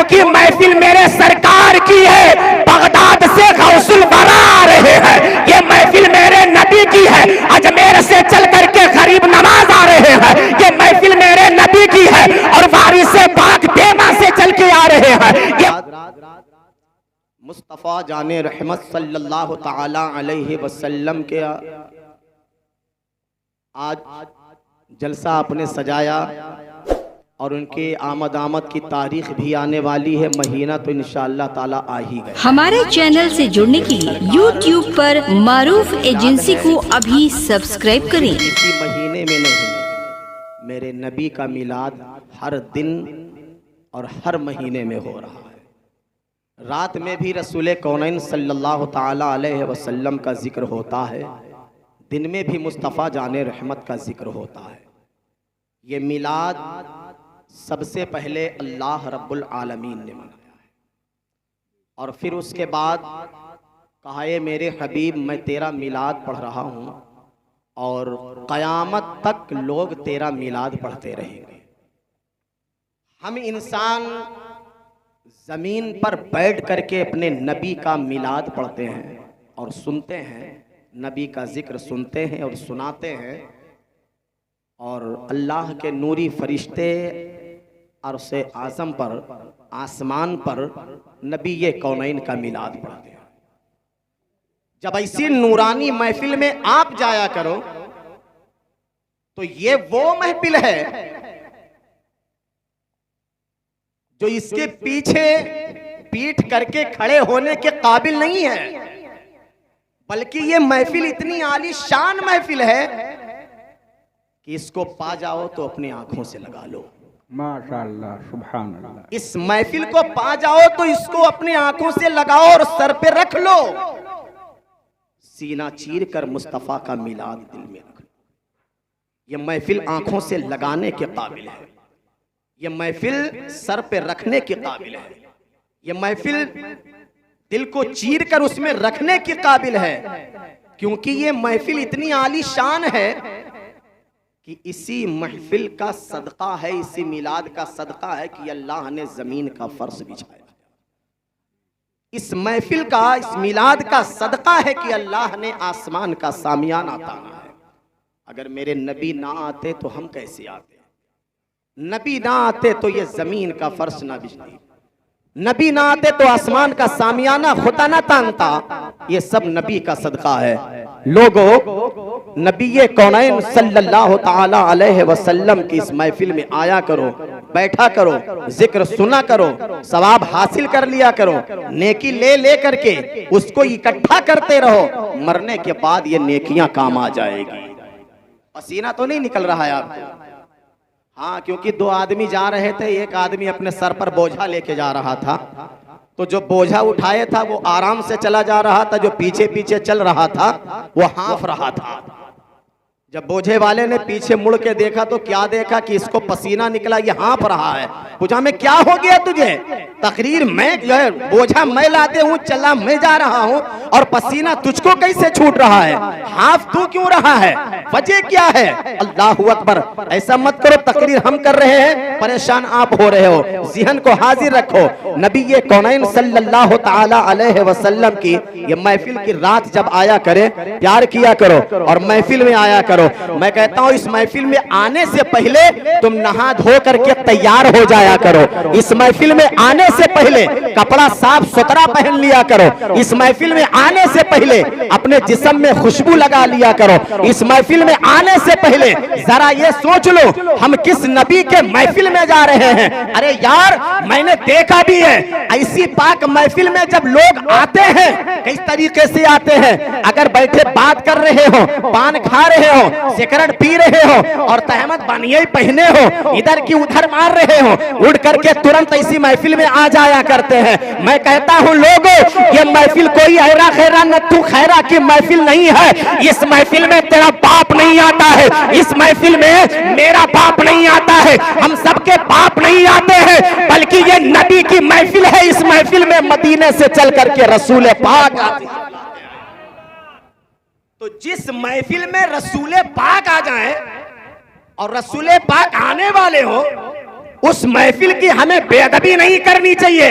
क्योंकि महफिल मेरे सरकार की है, बगदाद से गौसुल बरा आ रहे हैं। ये महफिल मेरे नबी की है, अजमेर से चल करके गरीब नवाज आ रहे हैं। ये महफिल मेरे नबी की है और वारिस से पाक देमा से चल के आ रहे हैं। ये मुस्तफ़ा जाने रहमत सल्लल्लाहु ताला अलैहि वसल्लम के आज जलसा आपने सजाया और उनके आमद की तारीख भी आने वाली है। महीना तो इंशाअल्लाह ताला आ ही गया। हमारे चैनल से जुड़ने के लिए YouTube पर मारूफ एजेंसी को अभी सब्सक्राइब करें। इसी महीने में नहीं, मेरे नबी का मिलाद हर दिन और हर महीने में हो रहा है। रात में भी रसूल कौनैन सल्लल्लाहु ताला अलैहि वसल्लम का जिक्र होता है, दिन में भी मुस्तफ़ा जाने रहमत का जिक्र होता है। ये मिलाद सबसे पहले अल्लाह रब्बुल आलमीन ने मनाया है और फिर उसके बाद कहा है मेरे हबीब मैं तेरा मिलाद पढ़ रहा हूँ और क़यामत तक लोग तेरा मिलाद पढ़ते रहेंगे। हम इंसान ज़मीन पर बैठ करके अपने नबी का मिलाद पढ़ते हैं और सुनते हैं, नबी का जिक्र सुनते हैं और सुनाते हैं, और अल्लाह के नूरी फरिश्ते अर्श आज़म पर, आसमान पर नबी ये कौनैन का मिलाद पढ़ते हैं। जब ऐसी नूरानी महफिल में आप जाया करो तो ये वो महफिल है जो इसके पीछे पीठ करके खड़े होने के काबिल नहीं है, बल्कि ये महफिल इतनी आली शान महफिल है कि इसको पा जाओ तो अपनी आंखों से लगा लो। माशाअल्लाह, सुभान अल्लाह। इस महफिल को पा जाओ तो इसको अपनी आंखों से लगाओ और सर पे रख लो, सीना चीर कर मुस्तफ़ा का मिलाद दिल में रख लो। ये महफिल आंखों से लगाने के काबिल है, ये महफिल सर पे रखने के काबिल है, ये महफिल दिल को चीर कर उसमें रखने के काबिल है, क्योंकि ये महफिल इतनी आली शान है कि इसी महफिल का सदका है, इसी मिलाद का सदका है कि अल्लाह ने जमीन का फर्श बिछाया। इस महफिल का, इस मिलाद का सदका है कि अल्लाह ने आसमान का सामियाना ताना है। अगर मेरे नबी ना आते तो हम कैसे आते? नबी ना आते तो ये जमीन का फर्श ना बिछती, नबी ना आते तो आसमान का सामियाना खुदा ना तानता। ये सब नबी का सदका है। लोगो, नबी कौनैन सल्लल्लाहु ताला अलैहि वसल्लम की इस महफिल में आया करो, बैठा करो, जिक्र सुना करो, सवाब हासिल कर लिया करो, नेकी ले करके उसको इकट्ठा करते रहो। मरने के बाद ये नेकियां काम आ जाएगी। पसीना तो नहीं निकल रहा है आपको? हाँ, क्योंकि दो आदमी जा रहे थे, एक आदमी अपने सर पर बोझा लेके जा रहा था, तो जो बोझा उठाए था वो आराम से चला जा रहा था, जो पीछे पीछे चल रहा था वो हाँफ रहा था। जब बोझे वाले ने पीछे मुड़ के देखा तो क्या देखा कि इसको पसीना निकला, ये हाँफ रहा है। पूछा मैं क्या हो गया तुझे? तकरीर मैं जो है बोझा मैं लाते हूँ, चला मैं जा रहा हूँ और पसीना तुझको कैसे छूट रहा है? हाँफ तू क्यों रहा है? वजह क्या है? अल्लाहू अकबर। ऐसा मत करो, तकरीर हम कर रहे हैं, परेशान आप हो रहे हो। ज़हन को हाजिर रखो। नबी ये कौनैन सल्लल्लाहु ताला अलैहि वसल्लम की ये महफिल की रात जब आया करे, प्यार किया करो और महफिल में आया करो। मैं कहता हूँ इस महफिल में आने से पहले तुम नहा धो करके तैयार हो जाया करो। इस महफिल में आने से पहले कपड़ा साफ सुथरा पहन लिया करो। इस महफिल में आने से पहले अपने जिस्म में खुशबू लगा लिया करो। इस महफिल में आने से पहले जरा ये सोच लो हम किस नबी के महफिल में जा रहे हैं। अरे यार, मैंने देखा भी है ऐसी पाक महफिल में जब लोग आते हैं किस तरीके से आते हैं। अगर बैठे बात कर रहे हो, पान खा रहे हो, सिगरेट पी रहे हो और तहमत बनिए पहने हो, इधर की उधर मार रहे हो, उड़ करके तुरंत ऐसी महफिल में आ जाया करते हैं। मैं कहता हूं लोगों, ये महफिल कोई हैरा खैरा नत्थू खैरा की महफिल नहीं है। इस महफिल में तेरा बाप नहीं आता है, इस महफिल में मेरा बाप नहीं आता है, हम सबके बाप नहीं आते हैं, बल्कि ये नबी की महफिल है। इस महफिल में मदीने से चल करके रसूल पाक आते हैं। तो जिस महफिल में रसूल पाक आ जाए और रसूल पाक आने वाले हो, उस महफिल की हमें बेअदबी नहीं करनी चाहिए।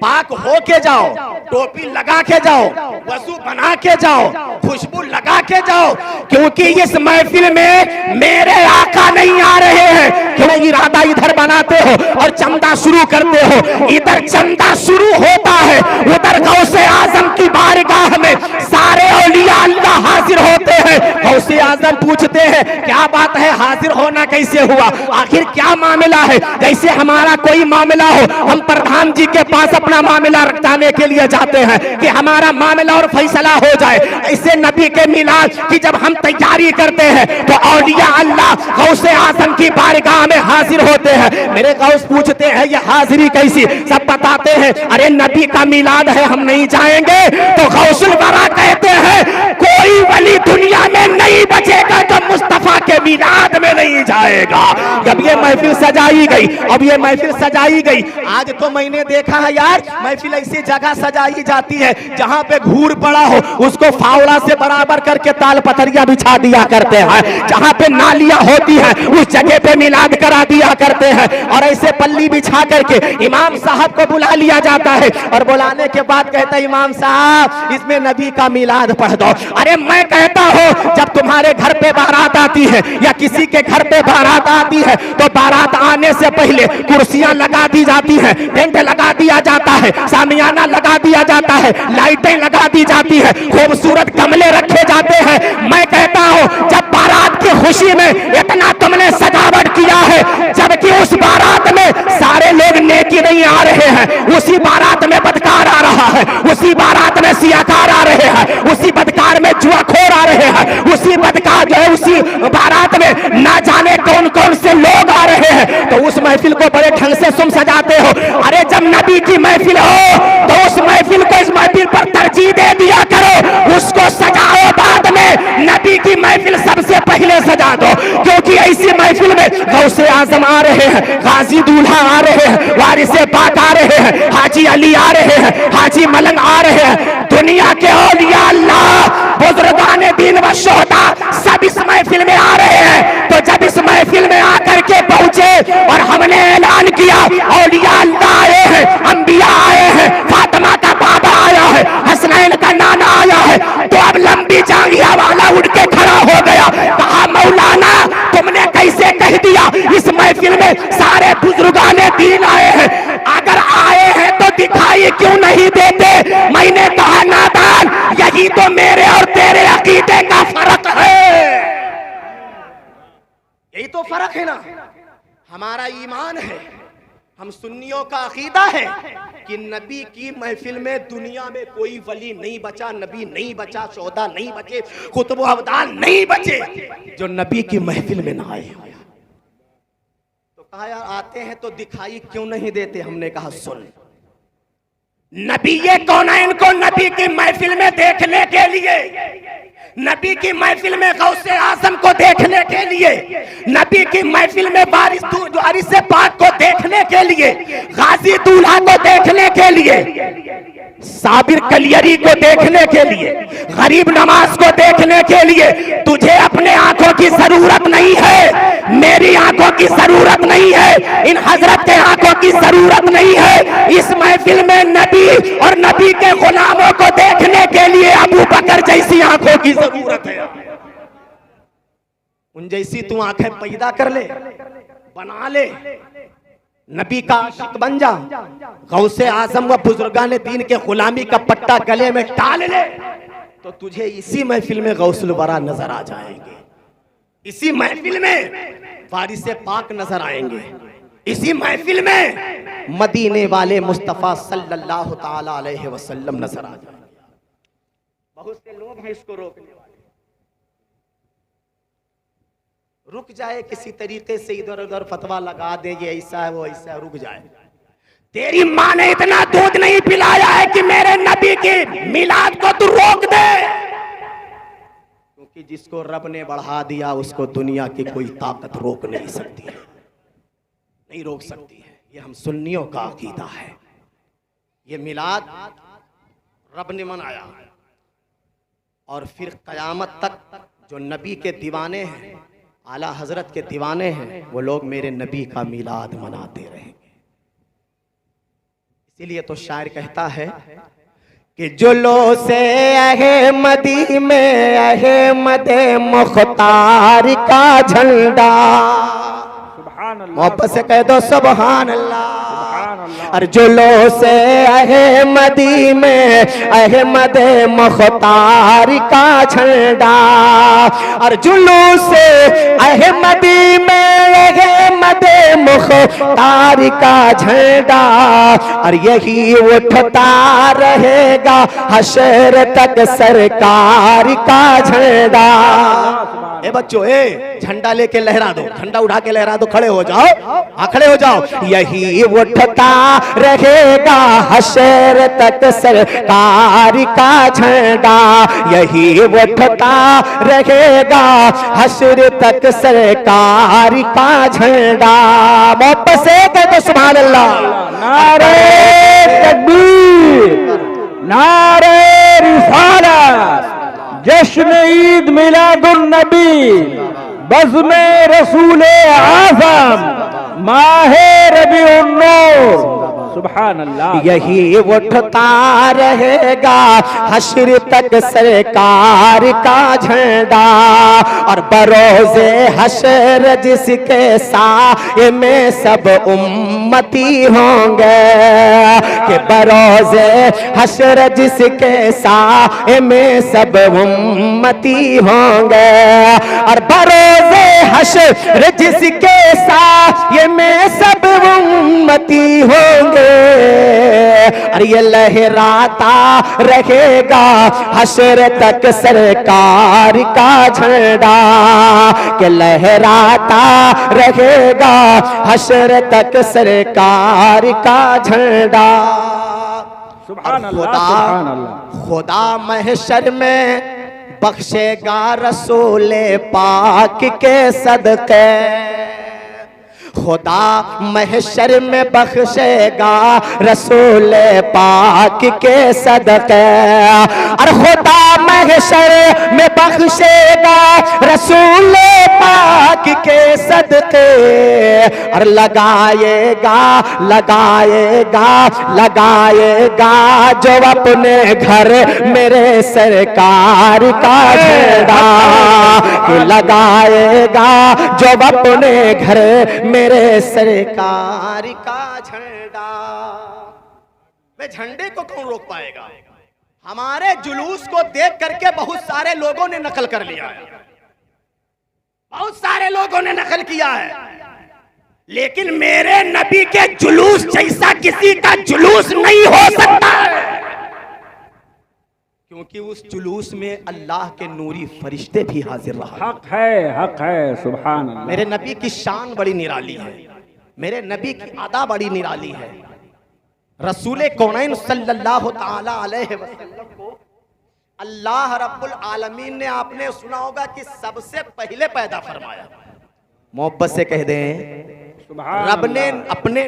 पाक हो के जाओ, टोपी लगा के जाओ, वजू बना के जाओ, खुशबू लगा के जाओ, क्योंकि इस महफिल में मेरे आका नहीं आ रहे हैं। क्यों इरादा इधर बनाते हो और चंदा शुरू करते हो? इधर चंदा शुरू होता है, उधर गौसे आजम की बारगाह में सारे औलिया अल्लाह हाजिर होते हैं। गौसे आजम पूछते हैं क्या बात है, हाजिर होना कैसे हुआ, आखिर क्या मामला है? जैसे हमारा कोई मामला हो, हम प्रधान जी के पास अपना मामला रखने के लिए जाते हैं कि हमारा मामला और फैसला हो जाए। ऐसे नबी के मिलाद की जब हम तैयारी करते हैं तो औलिया अल्लाह गौसे आजम की बारगाह में हाजिर होते हैं। मेरे गौस पूछते हैं ये हाजिरी कैसी? सब बताते हैं अरे नबी का मिलाद है, हम नहीं जाएंगे। तो गौसुल बरा कहते हैं कोई वली दुनिया में नहीं बचेगा जो मुस्तफा के मिलाद में नहीं जाएगा। जब ये महफिल सजाई गई, अब ये महफिल सजाई गई, आज तो मैंने देखा है यार महफिल ऐसी जगह सजाई जाती है जहां पे घूर पड़ा हो उसको फावड़ा से बराबर करके ताल पथरिया बिछा दिया करते हैं। जहां पे नालियां होती हैं उस जगह पे मिलाद करा दिया करते हैं। और ऐसे पल्ली बिछा करके इमाम साहब को बुला लिया जाता है और बुलाने के बाद कहता है इमाम साहब इसमें नबी का मिलाद पढ़ दो। अरे मैं कहता हूं जब तुम्हारे घर पे बारात आती है या किसी के घर पे बारात आती है तो बारात आने से पहले कुर्सियां लगा दी जाती हैं, टेंट लगा दिया जाता है, सामियाना लगा दिया जाता है, लाइटें लगा दी जाती है, खूबसूरत गमले रखे जाते हैं। मैं कहता हूं जब बारात की खुशी में इतना तुमने सजावट किया है, जबकि उस बारात में सारे लोग नेकी नहीं आ रहे हैं, उसी बारात में बदकार आ रहा है, उसी बारात में सियाकार आ रहे हैं, उसी बदकार में जुआखोर आ रहे हैं, उसी बदकार जो है उसी बारात में ना जाने कौन कौन से लोग आ रहे हैं, तो उस महफिल को बड़े ढंग से तुम सजाते हो। अरे जब नबी की महफिल हो तो उस महफिल को इस महफिल पर तरजीह दे दिया करो, उसको सजाओ बाद में, नबी की महफिल सबसे पहले सजा दो। क्योंकि ऐसी महफिल में गौसे आजम आ रहे हैं, गाजी दूल्हा आ रहे हैं, वारिसे पाक आ रहे हैं, हाजी अली आ रहे हैं, हाजी मलंग आ रहे हैं, दुनिया के औलिया अल्लाह बुजुर्गाने दीन व शोहदा सब इस महफिल में आ रहे हैं। तो जब इस महफिल में आकर के पहुंचे और हमने ऐलान किया औलिया अल्लाह आए हैं, अंबिया आए हैं, फातिमा का बाबा आया है, हसनैन का नाना आया है, तो अब लंबी जांघिया वाला उठ के खड़ा हो गया, कहा मौलाना तुमने कैसे कह दिया इस महफिल में सारे बुजुर्गाने दीन आए हैं, अगर आए हैं तो दिखाई क्यों नहीं देते? मैंने कहा नादान यही तो मेरे और तेरे अकीदे का फर्क है, यही तो फर्क है ना। हमारा ईमान है, हम सुन्नियों का अकीदा है कि नबी की महफिल में दुनिया में कोई वली नहीं बचा, नबी नहीं बचा, शोहदा नहीं बचे, कुतुब अब्दाल नहीं बचे जो नबी की महफिल में ना आए। तो कहा यार आते हैं तो दिखाई क्यों नहीं देते? हमने कहा सुन, नबी ये कौनैन को नबी की महफिल में देखने के लिए, नबी की महफिल में गौसे आजम को देखने के लिए, नबी की महफिल में वारिस पाक को देखने के लिए, गाजी दूल्हा को देखने के लिए, साबिर कलियरी को देखने के लिए, गरीब नवाज को देखने के लिए तुझे अपने आंखों की जरूरत नहीं है, मेरी आंखों की जरूरत नहीं है, इन हजरत के आंखों की जरूरत नहीं है। इस महफिल में नबी और नबी के गुलामों को देखने के लिए अबू बकर जैसी आंखों की जरूरत है। उन जैसी तू आंखें पैदा कर ले, बना ले, नबी का आशिक बन जा, गौसे आजम व बुजुर्गाने दीन के गुलामी का पट्टा गले में डाल ले, तो तुझे इसी महफिल में गौसुल वरा नजर आ जाएंगे, इसी महफिल में वारिसे पाक नजर आएंगे, इसी महफिल में मदीने वाले मुस्तफा सल्लल्लाहु ताला अलैहि वसल्लम नजर आ जाएंगे। बहुत से लोग हैं इसको रोकने वाले, रुक जाए किसी तरीके से, इधर उधर फतवा लगा दे ये ऐसा है वो ऐसा है, रुक जाए। तेरी माँ ने इतना दूध नहीं पिलाया है कि मेरे नबी की मिलाद को तू रोक दे, क्योंकि जिसको रब ने बढ़ा दिया उसको दुनिया की कोई ताकत रोक नहीं सकती है, नहीं रोक सकती है। ये हम सुन्नियों का अकीदा है, ये मिलाद रब ने मनाया, और फिर कयामत तक जो नबी के दीवाने हैं आला हजरत के दीवाने हैं, वो लोग मेरे नबी का मिलाद मनाते रहेंगे। इसीलिए तो शायर कहता है कि जुलूसे अहमदी में अहमदे मुख्तार का झंडा, मोहब्बत से कह दो सुभान अल्लाह। और जुलूसे अहमदी में अहमदे मुख्तार का झंडा, और जुलूसे अहमदी में अहमदे मुख्तार का झंडा, और यही उठता रहेगा हशर तक सरकार का झंडा। ए बच्चों, ए झंडा लेके लहरा दो, झंडा उठा के लहरा दो, खड़े हो जाओ, हाँ खड़े हो जाओ। यही उठता रहेगा हशर तक सरकार का झंडा, यही उठता रहेगा हशर तक सरकार का झंडा। मोहब्बत से कह दो सुभान अल्लाह। नारे तकबीर, नारे रिसालत, जश्न ईद मिलादुन नबी, बज़्म रसूल आज़म, माहे रबीउन नूर। सुभान अल्लाह। यही उठता रहेगा हश्र तक सरकार का झंडा, और बरोज़े हश्र जिसके साए में सब उम्मती होंगे, कि बरोज़े हश्र जिसके साए में सब उम्मती होंगे, और बरोज़े हश्र जिसके साए में सब उम्मती होंगे, और ये लहराता रहेगा हश्र तक सरकार का झंडा, कि लहराता रहेगा हश्र तक सरकार का झंडा। सुभान अल्लाह, सुभान अल्लाह। खुदा महशर में बख्शेगा रसूले पाक के सदके, खुदा महशर में बख्शेगा रसूल पाक के सदके, और खुदा महशर में बख्शेगा रसूल पाक के सदके, और लगाएगा लगाएगा लगाएगा जो अपने घर मेरे सरकार का झंडा, कि लगाएगा जो अपने घर मेरे सरकार का झंडा। वे झंडे को कौन रोक पाएगा? हमारे जुलूस को देख करके बहुत सारे लोगों ने नकल कर लिया है, बहुत सारे लोगों ने नकल किया है, लेकिन मेरे नबी के जुलूस जैसा किसी का जुलूस नहीं हो सकता है, क्योंकि उस जुलूस में अल्लाह के नूरी फरिश्ते भी हाजिर रहा। हक है, सुभान अल्लाह। मेरे नबी की शान बड़ी निराली है, मेरे नबी की अदा बड़ी निराली है। रसूल कौनैन सल्लल्लाहु ताला अलैहि वसल्लम को अल्लाह रब्बुल आलमीन ने, आपने सुना होगा कि सबसे पहले पैदा फरमाया। मोहब्बत से कह दें, रब ने अपने